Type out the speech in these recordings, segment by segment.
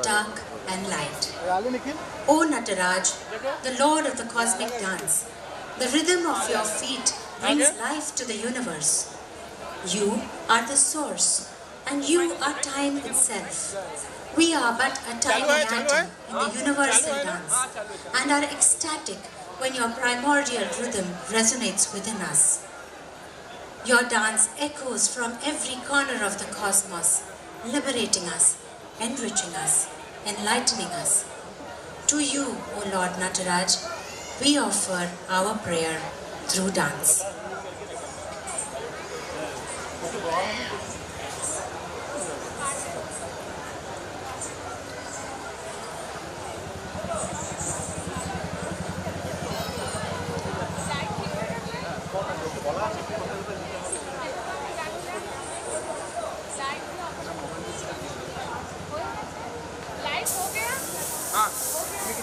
dark and light. O Nataraj, the lord of the cosmic dance, the rhythm of your feet brings life to the universe. You are the source, and you are time itself. We are but a tiny atom in the universal dance, and are ecstatic when your primordial rhythm resonates within us. Your dance echoes from every corner of the cosmos, liberating us, enriching us, enlightening us. To you, O Lord Nataraj, we offer our prayer through dance.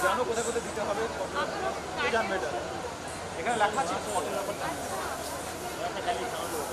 জানো কোথায় কোথায় দিতে হবে জানবে এটা এখানে লেখা আছে ফটোর ব্যাপার লেখা আছে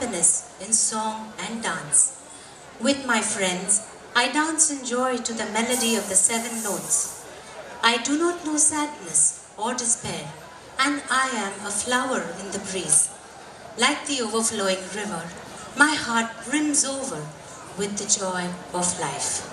happiness in song and dance. With my friends, I dance in joy to the melody of the 7 notes. I do not know sadness or despair, and I am a flower in the breeze. Like the overflowing river, my heart brims over with the joy of life.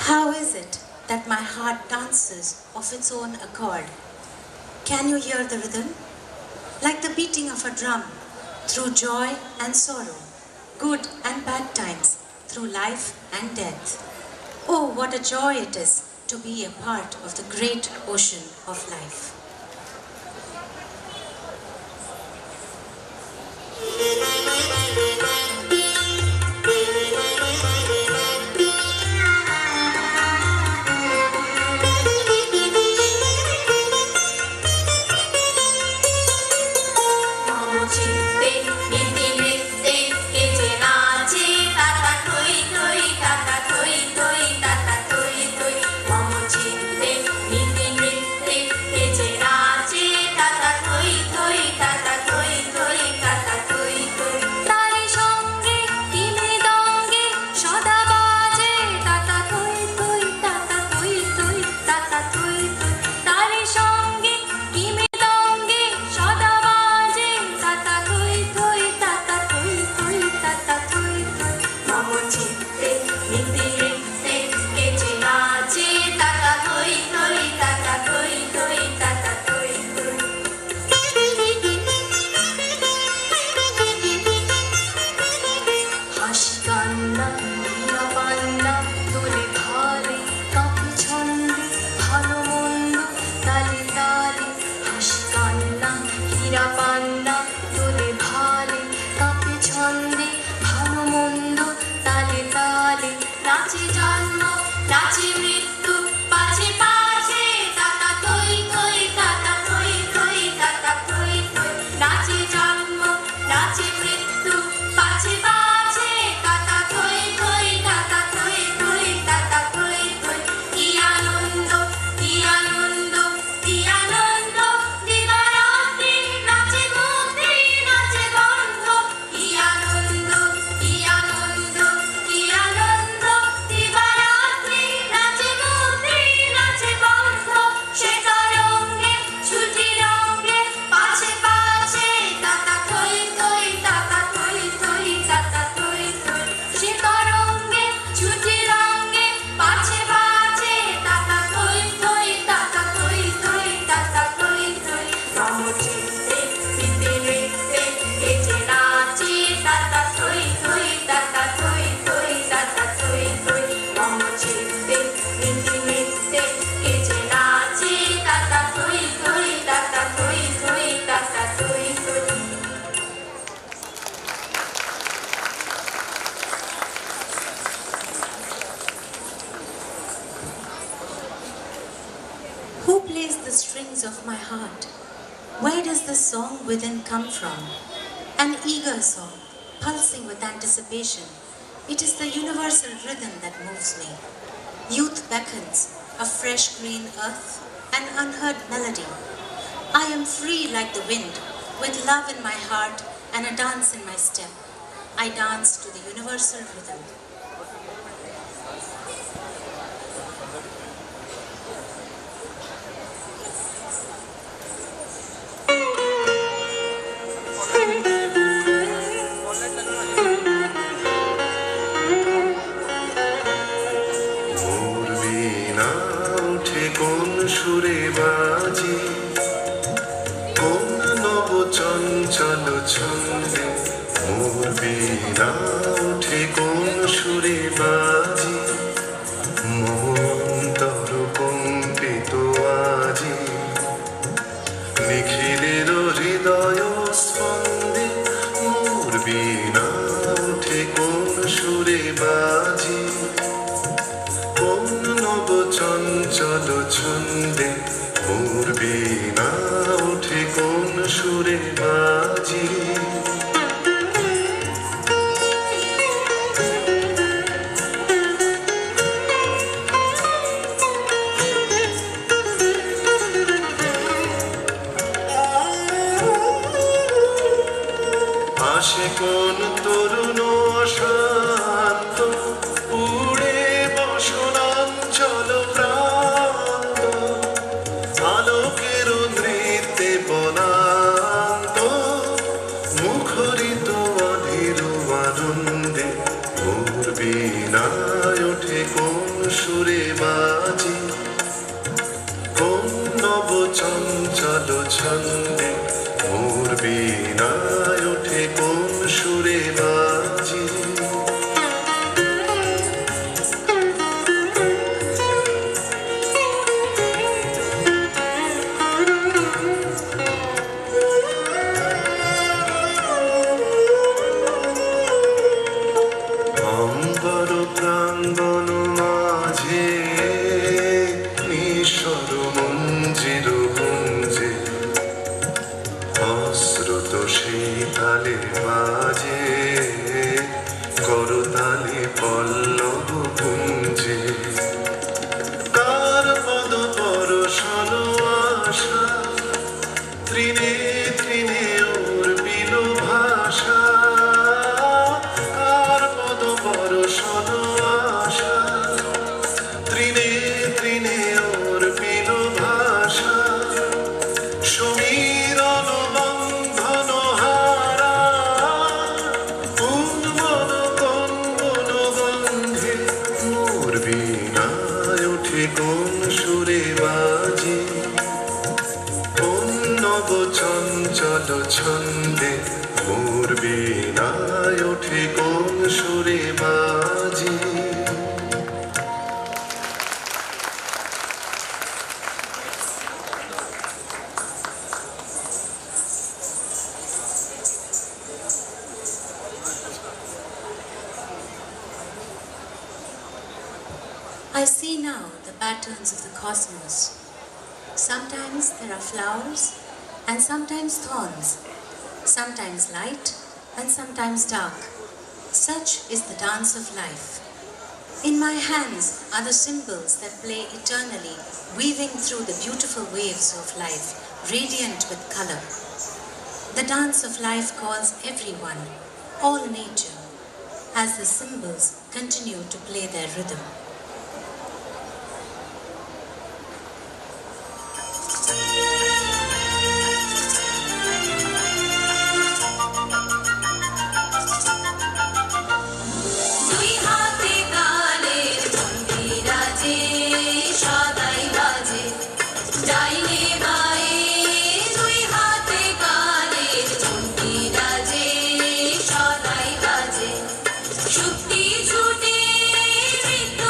How is it that my heart dances of its own accord? Can you hear the rhythm? Like the beating of a drum, through joy and sorrow, good and bad times, through life and death. Oh, what a joy it is to be a part of the great ocean of life. It's my heart. Where does this song within come from? An eager song, pulsing with anticipation. It is the universal rhythm that moves me. Youth beckons, a fresh green earth, an unheard melody. I am free like the wind, with love in my heart and a dance in my step. I dance to the universal rhythm. সুরে বাজি কোন নব চঞ্চল ছন্দে মোর বীণা উঠে কোন সুরে বাজি মন্তর কম্পিত আজি নিখিলের হৃদয় স্পন্দে মোর বীণা উঠে কোন সুরে বাজি কোন নব চঞ্চল ছন্দে মোর বীণা উঠে কোন সুরে বাজি আসে কোন তরুণ অশান্ত উড়ে বসনাঞ্চল প্রান্ত আলোকের নৃত্যে বনান্ত মুখরিত অধীর আনন্দে মোর বীণায় ওঠে কোন সুরে বাজি কোন নব চঞ্চল ছন্দে মোর বীণায় ওঠে কোন সুরে বাজি অম্বর প্রাঙ্গণ মাঝে নিঃস্বর মঞ্জির গুঞ্জে অশ্রুত সেই তালে বাজে করতালি পল্লব পুঞ্জে কার পদ পরশন আশা তৃণে তৃণে ওর বিল ভাষা কার পদ পরশন আশা তৃণে তৃণে ওর বিল ভাষা সমীরণ বন্ধন হারা উন্মন কঙ্গন গন্ধে মোর বীণায় ওঠে কোন সুরে বাজি কোন নব চঞ্চল ছন্দে মোর বীণায় ওঠে কোন সুরে বাজি I see now the patterns of the cosmos. Sometimes there are flowers and sometimes thorns, sometimes light and sometimes dark. Such is the dance of life. In my hands are the symbols that play eternally, weaving through the beautiful waves of life, radiant with color. The dance of life calls everyone, all nature, as the symbols continue to play their rhythm. Shukti ছুটে নৃত্য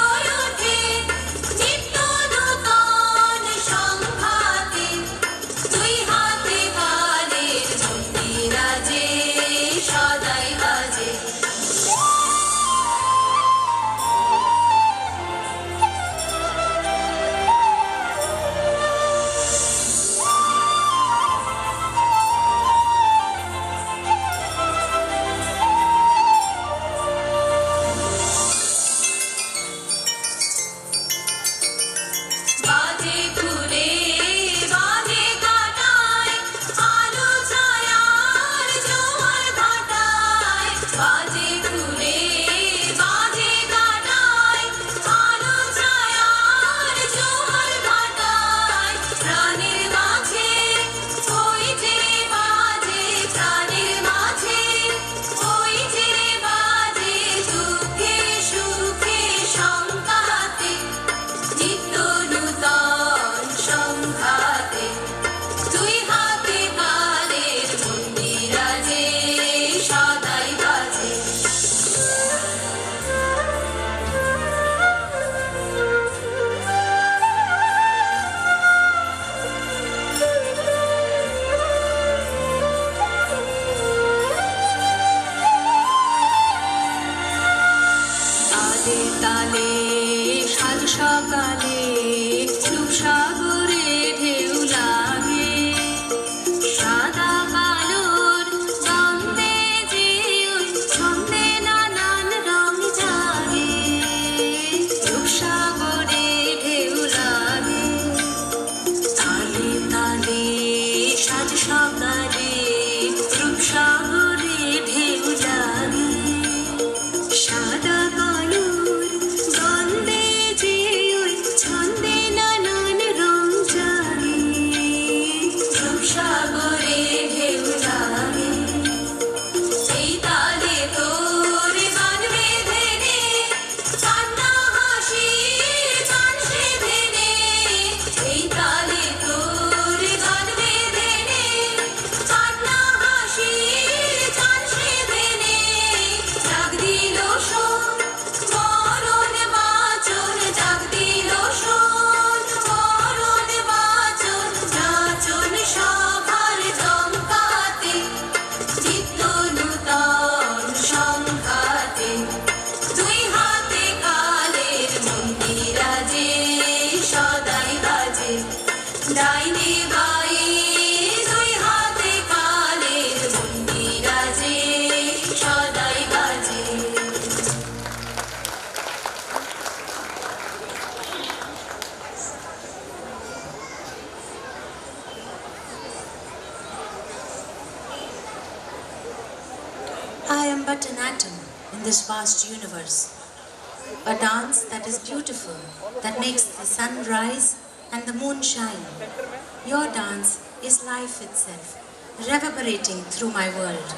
বাজে ফুলে বাজে কাটায় আলো ছায়ার জোয়ার ভাটায় প্রাণের মাঝে ওই যে বাজে প্রাণের মাঝে ওই যে বাজে দুঃখে সুখে সংঘাতে নিত্য নূতন সংঘাতে দুই হাতে কালের মন্দিরাজে সদাই বাজে তালে তালে সাজ সকালে রূপসাগরে ঢেউ লাগে সাদা কালোর ছন্দে যে ওই ছন্দে নানান রং জাগে রূপসাগরে ঢেউ লাগে তালে তালে সাজ সকালে রূপসাগরে ঢেউ লাগে সাদা কালোর গন্ধে যে ওই ছন্দে নানান রং জাগে রূপসাগরে ঢেউ লাগে এই তালে তোর গান বেঁধে নে কান্না হাসি গান সেধে নে এই তালে তোর গান বেঁধে নে কান্না হাসি গান সেধে নে জাগ দিল শোন মরণ বাঁচন জাগ দিল শোন মরণ বাঁচন নাচন সভার জমকাতে চিত্ত নূতন সংঘাতে দুই হাতে কালের মন্দিরাজে সদাই বাজে ডাইনে বায়ে দুই হাতে কালের মন্দিরাজে সদাই বাজে I am but an atom in this vast universe, a dance that is beautiful, that makes the sun rise and the moon shine. Your dance is life itself, reverberating through my world.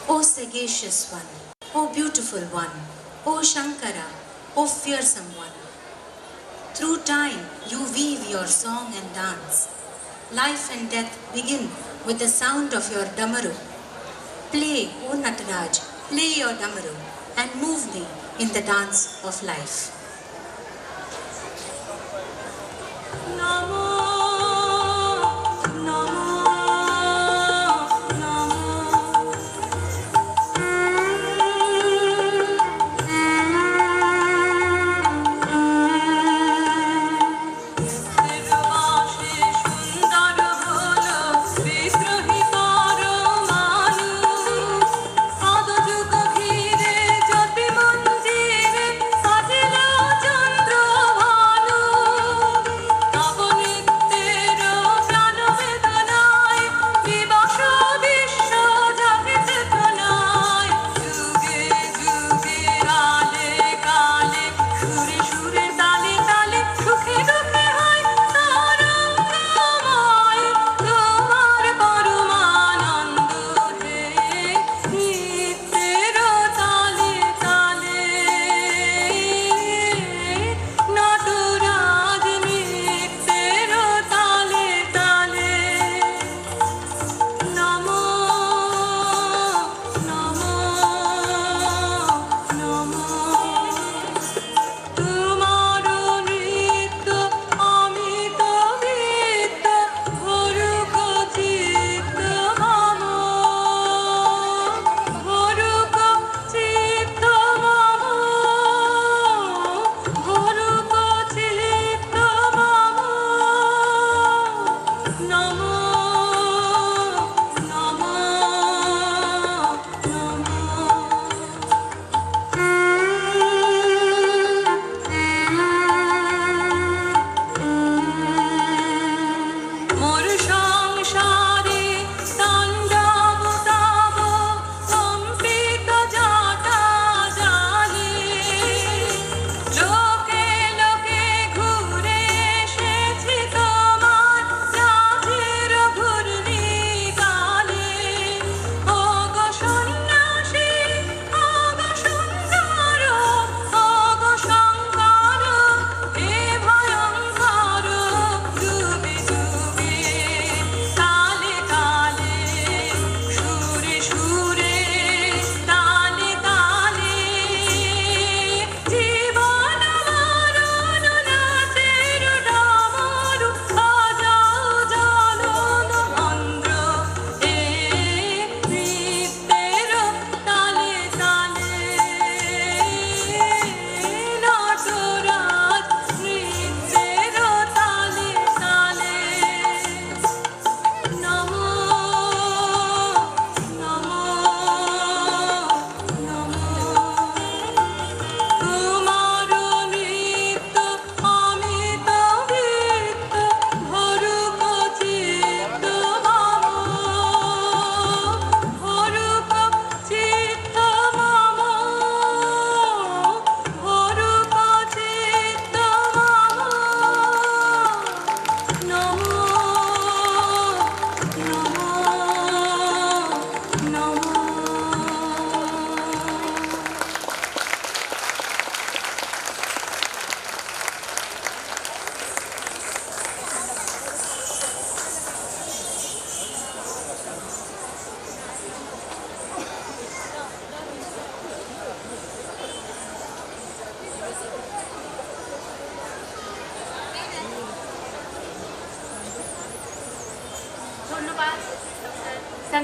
O sagacious one, O beautiful one, O Shankara, O fearsome one. Through time you weave your song and dance. Life and death begin with the sound of your damaru. Play, O Nataraj, play your damaru and move me in the dance of life. Namo, Namo, চন্দ্র ভানু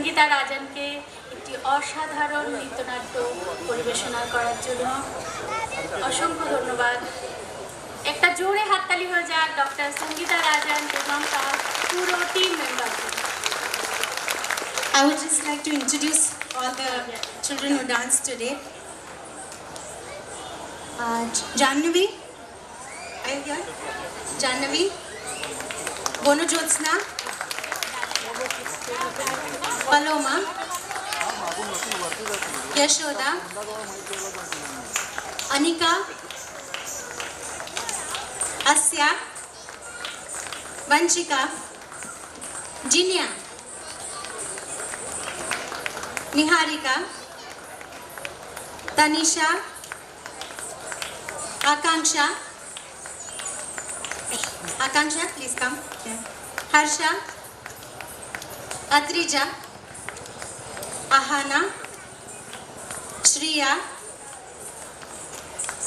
সঙ্গীতা রাজনকে একটি অসাধারণ নৃত্যনাট্য পরিবেশনা করার জন্য অসংখ্য ধন্যবাদ। একটা জোরে হাততালি হয়ে যাক ডক্টর সঙ্গীতা রাজন এবং তার পুরো টিম মেম্বারকে। I would just like to introduce all the children who danced today. Jannavi, are you here? Jannavi, Bono Jyotsna, Paloma, Yashoda, Anika, Asya, Vanchika, Jinya, Niharika, Tanisha, Akanksha, please come. Yeah. Harsha, Atrija, Ahana, Shriya,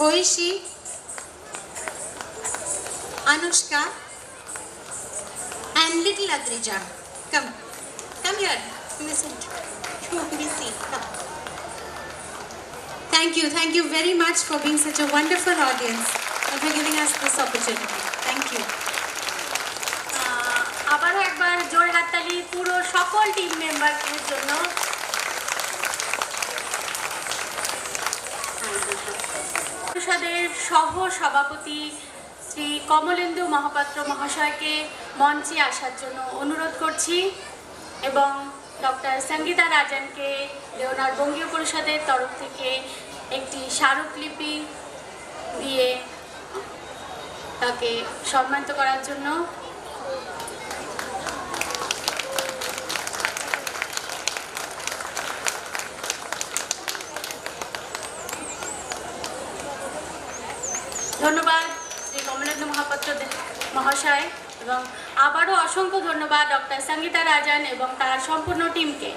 Oishi, Anushka, and little Atrija. Come here. Listen. Be seen. Come. Thank you very much for being such a wonderful audience and for giving us this opportunity. Thank you. আবারও একবার জোরে হাততালি পুরো সকল team মেম্বারদের জন্য। পরিষদের সহ সভাপতি শ্রী কমলেন্দু মহাপাত্র মহাশয়কে মঞ্চে আসার জন্য অনুরোধ করছি এবং ডক্টর সঙ্গীতা রাজনকে দেওনার বঙ্গীয় পরিষদের তরফ থেকে একটি স্মারকলিপি দিয়ে তাকে সম্মানিত করার জন্য ধন্যবাদ শ্রী কমলেন্দু মহাপাত্র মহাশয় এবং আবারও অসংখ্য ধন্যবাদ ডক্টর সঙ্গীতা রাজন এবং তার সম্পূর্ণ টিমকে।